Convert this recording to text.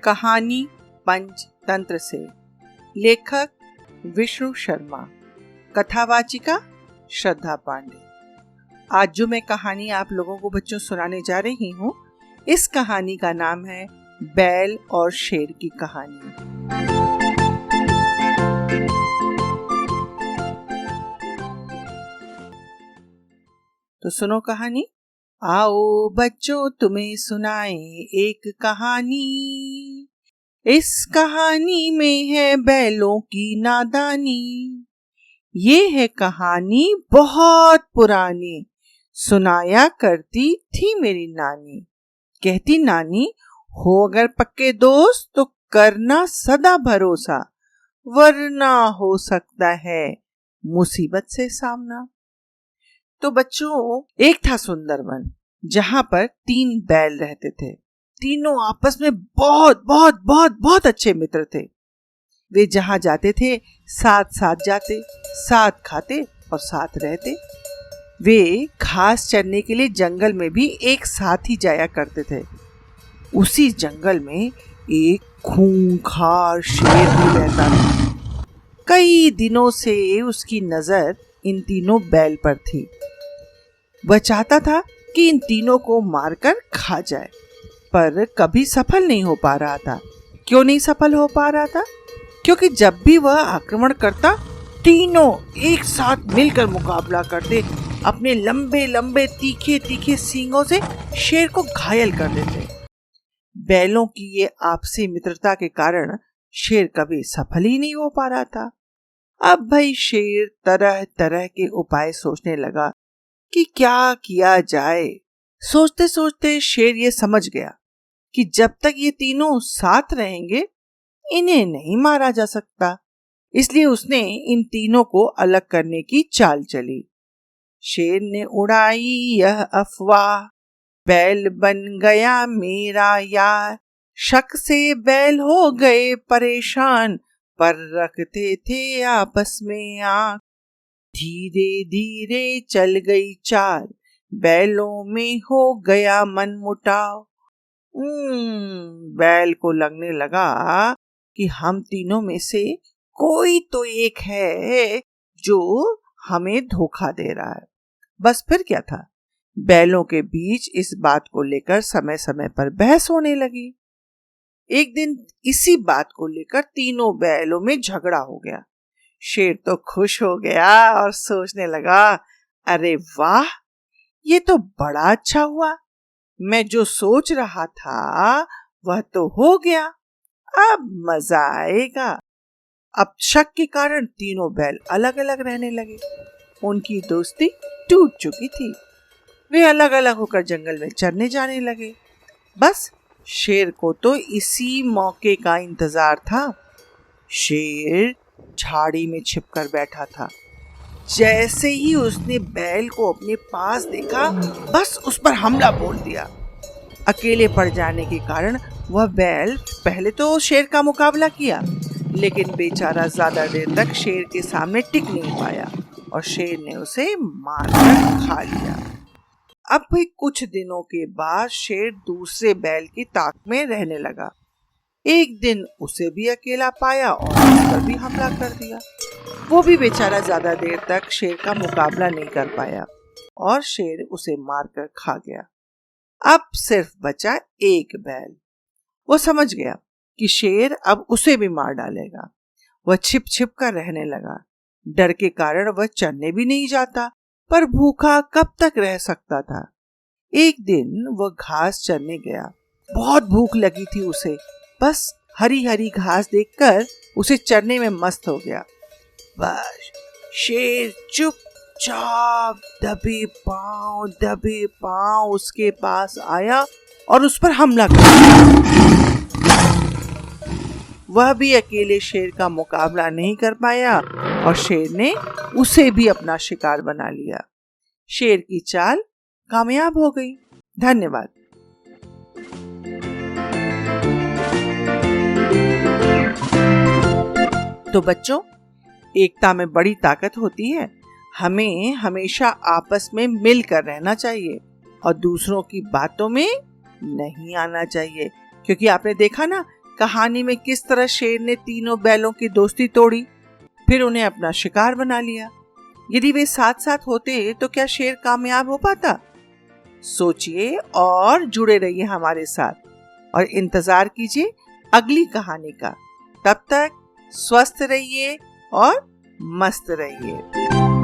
कहानी पंचतंत्र से। लेखक विष्णु शर्मा, कथावाचिका श्रद्धा पांडे। आज जो मैं कहानी आप लोगों को बच्चों सुनाने जा रही हूँ, इस कहानी का नाम है बैल और शेर की कहानी। तो सुनो कहानी। आओ बच्चों तुम्हें सुनाए एक कहानी। इस कहानी में है बैलों की नादानी। ये है कहानी बहुत पुरानी, सुनाया करती थी मेरी नानी। कहती नानी, हो अगर पक्के दोस्त तो करना सदा भरोसा, वरना हो सकता है मुसीबत से सामना। तो बच्चों, एक था सुंदर वन, जहां पर 3 बैल रहते थे। तीनों आपस में बहुत बहुत बहुत बहुत अच्छे मित्र थे। वे जहां जाते थे साथ साथ जाते, साथ खाते और साथ रहते। वे घास चरने के लिए जंगल में भी एक साथ ही जाया करते थे। उसी जंगल में एक खूंखार शेर भी रहता था। कई दिनों से उसकी नजर इन तीनों बैल पर थी। वह चाहता था कि इन तीनों को मारकर खा जाए, पर कभी सफल नहीं हो पा रहा था। क्यों नहीं सफल हो पा रहा था? क्योंकि जब भी वह आक्रमण करता, तीनों एक साथ मिलकर मुकाबला करते। अपने लंबे लंबे तीखे तीखे सींगों से शेर को घायल कर देते। बैलों की ये आपसी मित्रता के कारण शेर कभी सफल ही नहीं हो पा रहा था। अब भाई शेर तरह तरह के उपाय सोचने लगा कि क्या किया जाए। सोचते सोचते शेर ये समझ गया कि जब तक ये तीनों साथ रहेंगे, इन्हें नहीं मारा जा सकता। इसलिए उसने इन तीनों को अलग करने की चाल चली। शेर ने उड़ाई यह अफवाह, बैल बन गया मेरा यार। शक से बैल हो गए परेशान, पर रखते थे आपस में आंख। धीरे धीरे चल गई चाल, बैलों में हो गया मनमुटाव। बैल को लगने लगा कि हम तीनों में से कोई तो एक है जो हमें धोखा दे रहा है। बस फिर क्या था, बैलों के बीच इस बात को लेकर समय समय पर बहस होने लगी। एक दिन इसी बात को लेकर तीनों बैलों में झगड़ा हो गया। शेर तो खुश हो गया और सोचने लगा, अरे वाह, ये तो बड़ा अच्छा हुआ। मैं जो सोच रहा था वह तो हो गया, अब मजा आएगा। अब शक के कारण तीनों बैल अलग अलग रहने लगे। उनकी दोस्ती टूट चुकी थी। वे अलग अलग होकर जंगल में चरने जाने लगे। बस शेर को तो इसी मौके का इंतजार था। शेर झाड़ी में छिपकर बैठा था। जैसे ही उसने बैल को अपने पास देखा, बस उस पर हमला बोल दिया। अकेले पड़ जाने के कारण वह बैल पहले तो शेर का मुकाबला किया, लेकिन बेचारा ज्यादा देर तक शेर के सामने टिक नहीं पाया और शेर ने उसे मारकर खा लिया। अब भी कुछ दिनों के बाद शेर दूसरे बैल की ताक में रहने लगा। एक दिन उसे भी अकेला पाया और उस पर भी हमला कर दिया। वो भी बेचारा ज्यादा देर तक शेर का मुकाबला नहीं कर पाया और शेर उसे मारकर खा गया। अब सिर्फ बचा एक बैल। वो समझ गया कि शेर अब उसे भी मार डालेगा। वह छिप छिप कर रहने लगा। डर के कारण वह चरने भी नहीं जाता, पर भूखा कब तक रह सकता था। एक दिन वह घास चरने गया। बहुत भूख लगी थी उसे। बस हरी हरी घास देखकर उसे चरने में मस्त हो गया। बस शेर चुपचाप दबे पांव उसके पास आया और उस पर हमला कर दिया। वह भी अकेले शेर का मुकाबला नहीं कर पाया और शेर ने उसे भी अपना शिकार बना लिया। शेर की चाल कामयाब हो गई। धन्यवाद। तो बच्चों, एकता में बड़ी ताकत होती है। हमें हमेशा आपस में मिलकर रहना चाहिए और दूसरों की बातों में नहीं आना चाहिए, क्योंकि आपने देखा ना कहानी में किस तरह शेर ने तीनों बैलों की दोस्ती तोड़ी, फिर उन्हें अपना शिकार बना लिया। यदि वे साथ साथ होते तो क्या शेर कामयाब हो पाता? सोचिए और जुड़े रहिए हमारे साथ और इंतजार कीजिए अगली कहानी का। तब तक स्वस्थ रहिए और मस्त रहिए।